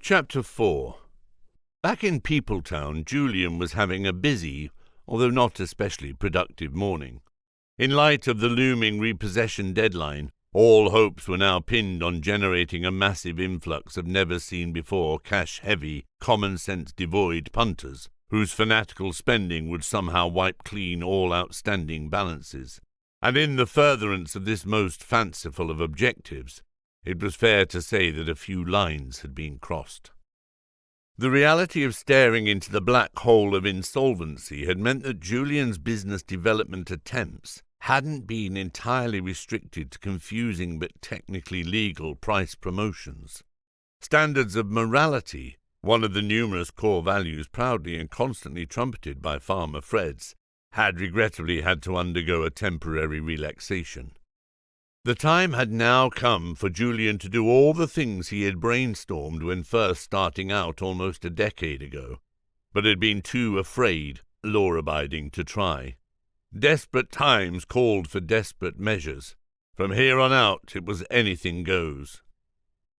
Chapter 4. Back in Peopletown, Julian was having a busy, although not especially productive morning. In light of the looming repossession deadline, all hopes were now pinned on generating a massive influx of never-seen-before cash-heavy, common-sense-devoid punters, whose fanatical spending would somehow wipe clean all outstanding balances. And in the furtherance of this most fanciful of objectives, it was fair to say that a few lines had been crossed. The reality of staring into the black hole of insolvency had meant that Julian's business development attempts hadn't been entirely restricted to confusing but technically legal price promotions. Standards of morality, one of the numerous core values proudly and constantly trumpeted by Farmer Freds, had regrettably had to undergo a temporary relaxation. The time had now come for Julian to do all the things he had brainstormed when first starting out almost a decade ago, but had been too afraid, law-abiding, to try. Desperate times called for desperate measures. From here on out it was anything goes.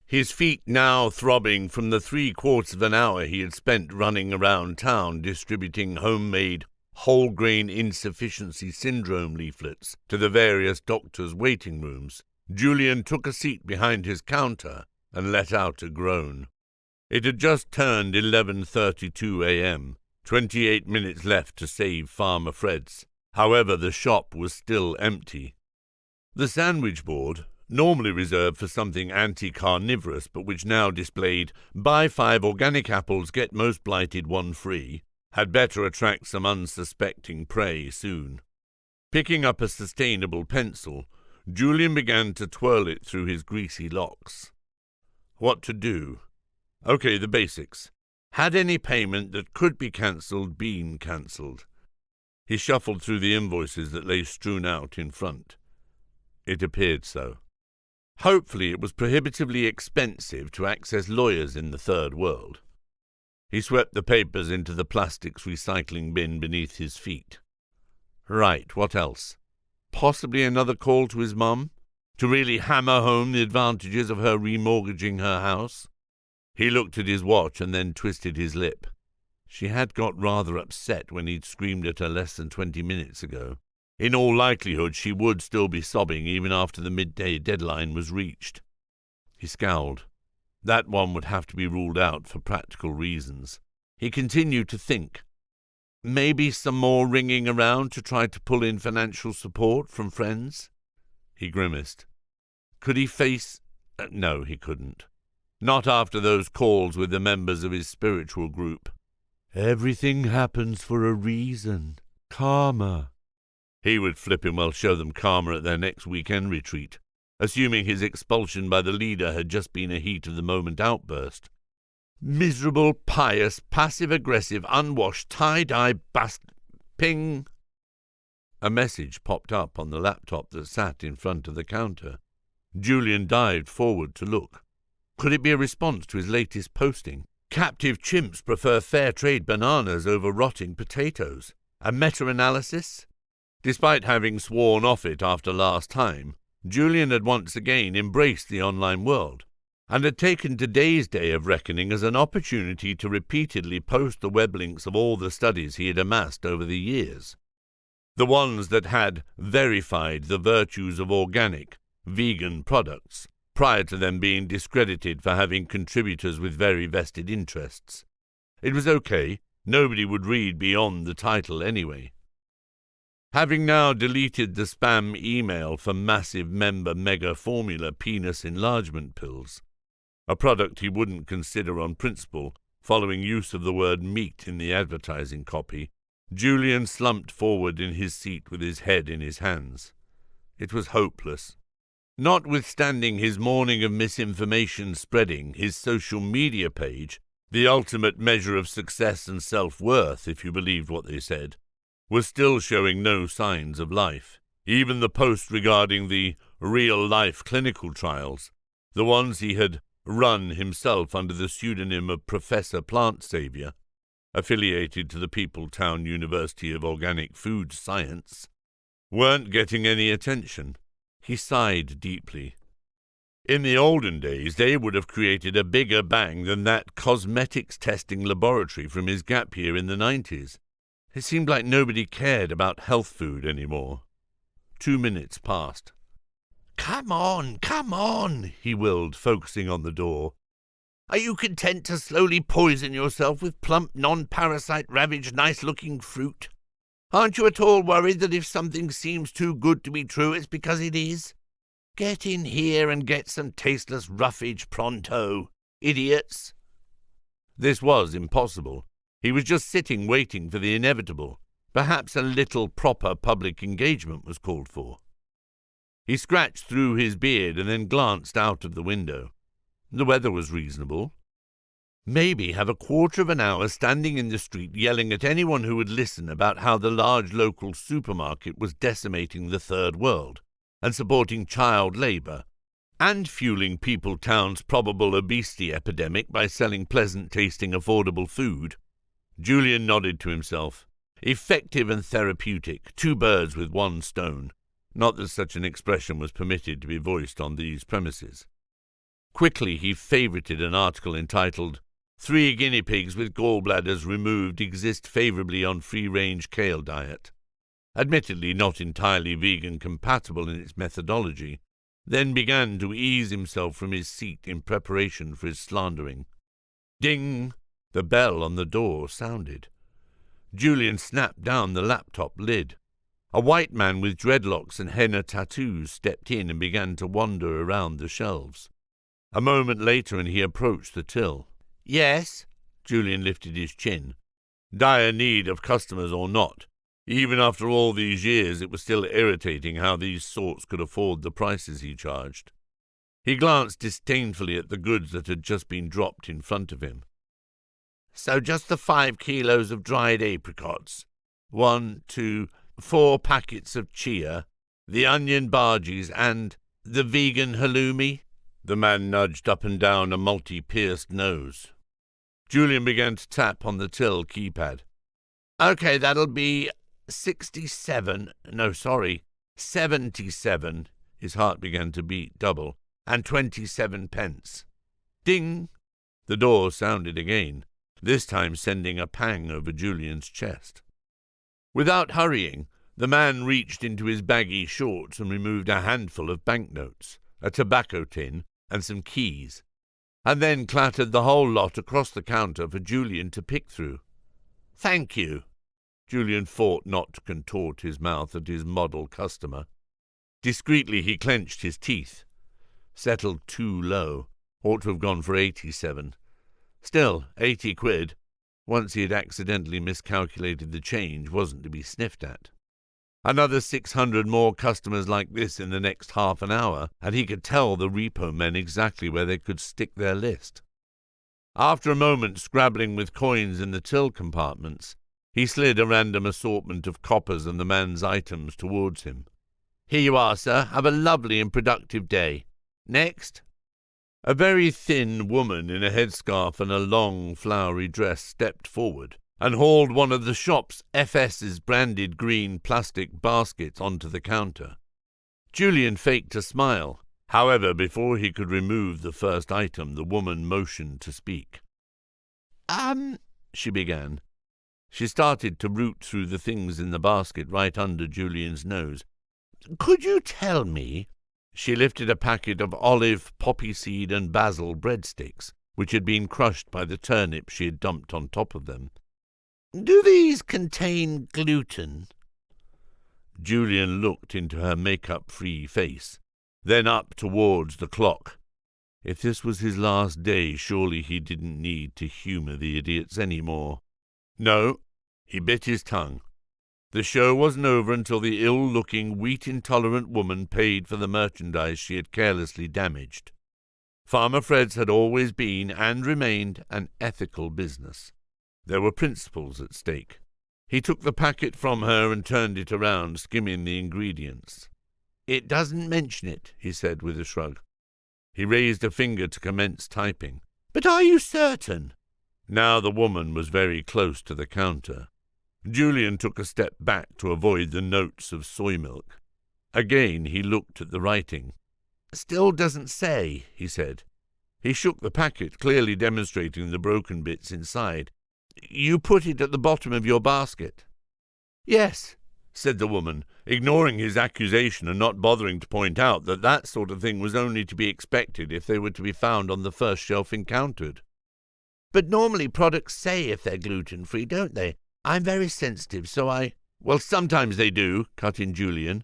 His feet now throbbing from the 3/4 of an hour he had spent running around town distributing homemade whole-grain insufficiency syndrome leaflets to the various doctors' waiting rooms, Julian took a seat behind his counter and let out a groan. It had just turned 11:32 a.m., 28 minutes left to save Farmer Freds. However, the shop was still empty. The sandwich board, normally reserved for something anti-carnivorous but which now displayed "Buy 5 organic apples, get most blighted 1 free," had better attract some unsuspecting prey soon. Picking up a sustainable pencil, Julian began to twirl it through his greasy locks. What to do? Okay, the basics. Had any payment that could be cancelled been cancelled? He shuffled through the invoices that lay strewn out in front. It appeared so. Hopefully it was prohibitively expensive to access lawyers in the third world. He swept the papers into the plastics recycling bin beneath his feet. Right, what else? Possibly another call to his mum, to really hammer home the advantages of her remortgaging her house. He looked at his watch and then twisted his lip. She had got rather upset when he'd screamed at her less than 20 minutes ago. In all likelihood she would still be sobbing even after the midday deadline was reached. He scowled. That one would have to be ruled out for practical reasons. He continued to think. Maybe some more ringing around to try to pull in financial support from friends? He grimaced. Could he face... No, he couldn't. Not after those calls with the members of his spiritual group. Everything happens for a reason. Karma. He would flippin' well show them karma at their next weekend retreat, assuming his expulsion by the leader had just been a heat-of-the-moment outburst. Miserable, pious, passive-aggressive, unwashed, tie-dye Ping! A message popped up on the laptop that sat in front of the counter. Julian dived forward to look. Could it be a response to his latest posting? Captive chimps prefer fair-trade bananas over rotting potatoes. A meta-analysis? Despite having sworn off it after last time, Julian had once again embraced the online world, and had taken today's day of reckoning as an opportunity to repeatedly post the web links of all the studies he had amassed over the years. The ones that had verified the virtues of organic, vegan products, prior to them being discredited for having contributors with very vested interests. It was okay, nobody would read beyond the title anyway. Having now deleted the spam email for massive member mega formula penis enlargement pills, a product he wouldn't consider on principle following use of the word meat in the advertising copy, Julian slumped forward in his seat with his head in his hands. It was hopeless. Notwithstanding his morning of misinformation spreading, his social media page, the ultimate measure of success and self-worth if you believed what they said, was still showing no signs of life. Even the post regarding the real-life clinical trials, the ones he had run himself under the pseudonym of Professor Plant Saviour, affiliated to the Peopletown University of Organic Food Science, weren't getting any attention. He sighed deeply. In the olden days, they would have created a bigger bang than that cosmetics testing laboratory from his gap year in the 90s. It seemed like nobody cared about health food anymore. 2 minutes passed. Come on, he willed, focusing on the door. Are you content to slowly poison yourself with plump, non-parasite-ravaged, nice-looking fruit? Aren't you at all worried that if something seems too good to be true, it's because it is? Get in here and get some tasteless roughage pronto, idiots. This was impossible. He was just sitting waiting for the inevitable. Perhaps a little proper public engagement was called for. He scratched through his beard and then glanced out of the window. The weather was reasonable. Maybe have a quarter of an hour standing in the street yelling at anyone who would listen about how the large local supermarket was decimating the third world and supporting child labour, and fueling Peopletown's probable obesity epidemic by selling pleasant-tasting affordable food. Julian nodded to himself. Effective and therapeutic, 2 birds with 1 stone. Not that such an expression was permitted to be voiced on these premises. Quickly he favorited an article entitled, 3 guinea pigs with gallbladders removed exist favourably on free-range kale diet. Admittedly not entirely vegan-compatible in its methodology, then began to ease himself from his seat in preparation for his slandering. Ding! The bell on the door sounded. Julian snapped down the laptop lid. A white man with dreadlocks and henna tattoos stepped in and began to wander around the shelves. A moment later and he approached the till. Yes? Julian lifted his chin. Dire need of customers or not. Even after all these years it was still irritating how these sorts could afford the prices he charged. He glanced disdainfully at the goods that had just been dropped in front of him. So just the 5 kilos of dried apricots. 1, 2, 4 packets of chia, the onion bhajis, and the vegan halloumi? The man nudged up and down a multi-pierced nose. Julian began to tap on the till keypad. Okay, that'll be 77. 77. His heart began to beat double. And 27 pence. Ding! The door sounded again, this time sending a pang over Julian's chest. Without hurrying, the man reached into his baggy shorts and removed a handful of banknotes, a tobacco tin, and some keys, and then clattered the whole lot across the counter for Julian to pick through. Thank you. Julian fought not to contort his mouth at his model customer. Discreetly he clenched his teeth. Settled too low. Ought to have gone for 87. Still, 80 quid, once he had accidentally miscalculated the change, wasn't to be sniffed at. Another 600 more customers like this in the next half an hour, and he could tell the repo men exactly where they could stick their list. After a moment scrabbling with coins in the till compartments, he slid a random assortment of coppers and the man's items towards him. Here you are, sir. Have a lovely and productive day. Next. A very thin woman in a headscarf and a long, flowery dress stepped forward and hauled one of the shop's FS's branded green plastic baskets onto the counter. Julian faked a smile. However, before he could remove the first item, the woman motioned to speak. She began. She started to root through the things in the basket right under Julian's nose. Could you tell me? She lifted a packet of olive, poppy seed and basil breadsticks, which had been crushed by the turnip she had dumped on top of them. Do these contain gluten? Julian looked into her make-up-free face, then up towards the clock. If this was his last day, surely he didn't need to humour the idiots any more. No, he bit his tongue. The show wasn't over until the ill-looking, wheat-intolerant woman paid for the merchandise she had carelessly damaged. Farmer Fred's had always been, and remained, an ethical business. There were principles at stake. He took the packet from her and turned it around, skimming the ingredients. It doesn't mention it, he said with a shrug. He raised a finger to commence typing. But are you certain? Now the woman was very close to the counter. Julian took a step back to avoid the notes of soy milk. Again he looked at the writing. Still doesn't say, he said. He shook the packet, clearly demonstrating the broken bits inside. You put it at the bottom of your basket. Yes, said the woman, ignoring his accusation and not bothering to point out that that sort of thing was only to be expected if they were to be found on the first shelf encountered. But normally products say if they're gluten-free, don't they? I'm very sensitive, so I... Well, sometimes they do, cut in Julian.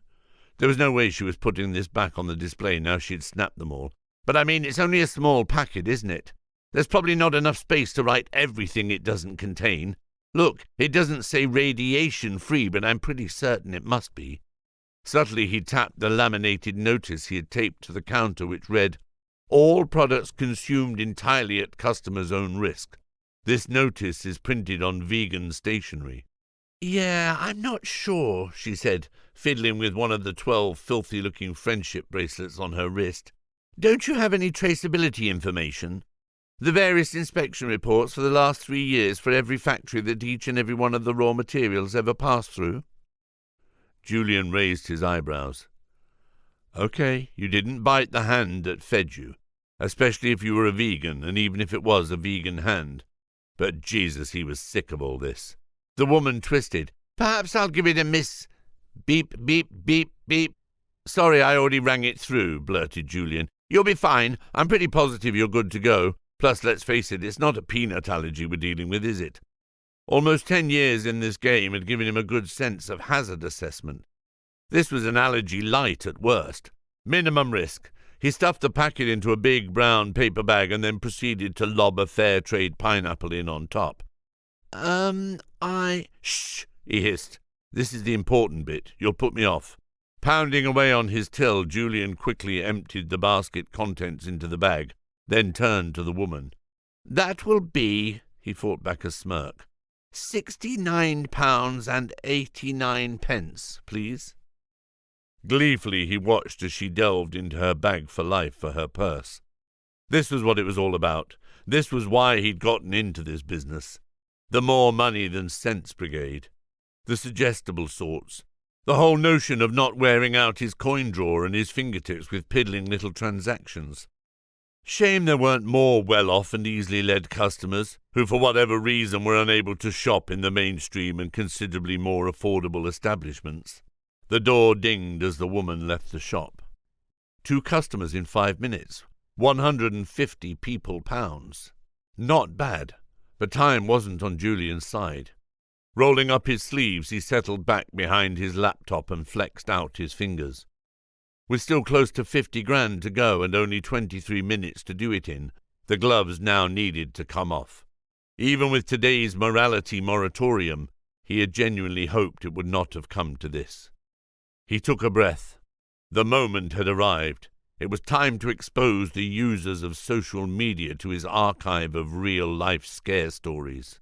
There was no way she was putting this back on the display now she'd snapped them all. But I mean, it's only a small packet, isn't it? There's probably not enough space to write everything it doesn't contain. Look, it doesn't say radiation-free, but I'm pretty certain it must be. Subtly he tapped the laminated notice he had taped to the counter, which read, All products consumed entirely at customer's own risk. This notice is printed on vegan stationery. Yeah, I'm not sure, she said, fiddling with one of the 12 filthy-looking friendship bracelets on her wrist. Don't you have any traceability information? The various inspection reports for the last 3 years for every factory that each and every one of the raw materials ever passed through? Julian raised his eyebrows. Okay, you didn't bite the hand that fed you, especially if you were a vegan, and even if it was a vegan hand. But Jesus, he was sick of all this. The woman twisted. Perhaps I'll give it a miss. Beep, beep, beep, beep. Sorry, I already rang it through, blurted Julian. You'll be fine. I'm pretty positive you're good to go. Plus, let's face it, it's not a peanut allergy we're dealing with, is it? Almost 10 years in this game had given him a good sense of hazard assessment. This was an allergy light at worst. Minimum risk. He stuffed the packet into a big brown paper bag and then proceeded to lob a fair trade pineapple in on top. Shh, he hissed. This is the important bit. You'll put me off. Pounding away on his till, Julian quickly emptied the basket contents into the bag, then turned to the woman. That will be, he fought back a smirk, £69.89, please. Gleefully he watched as she delved into her bag for life for her purse. This was what it was all about. This was why he'd gotten into this business. The more money than sense brigade. The suggestible sorts. The whole notion of not wearing out his coin drawer and his fingertips with piddling little transactions. Shame there weren't more well-off and easily led customers who for whatever reason were unable to shop in the mainstream and considerably more affordable establishments. The door dinged as the woman left the shop. 2 customers in 5 minutes. 150 people pounds. Not bad, but time wasn't on Julian's side. Rolling up his sleeves, he settled back behind his laptop and flexed out his fingers. With still close to 50 grand to go and only 23 minutes to do it in, the gloves now needed to come off. Even with today's morality moratorium, he had genuinely hoped it would not have come to this. He took a breath. The moment had arrived. It was time to expose the users of social media to his archive of real-life scare stories.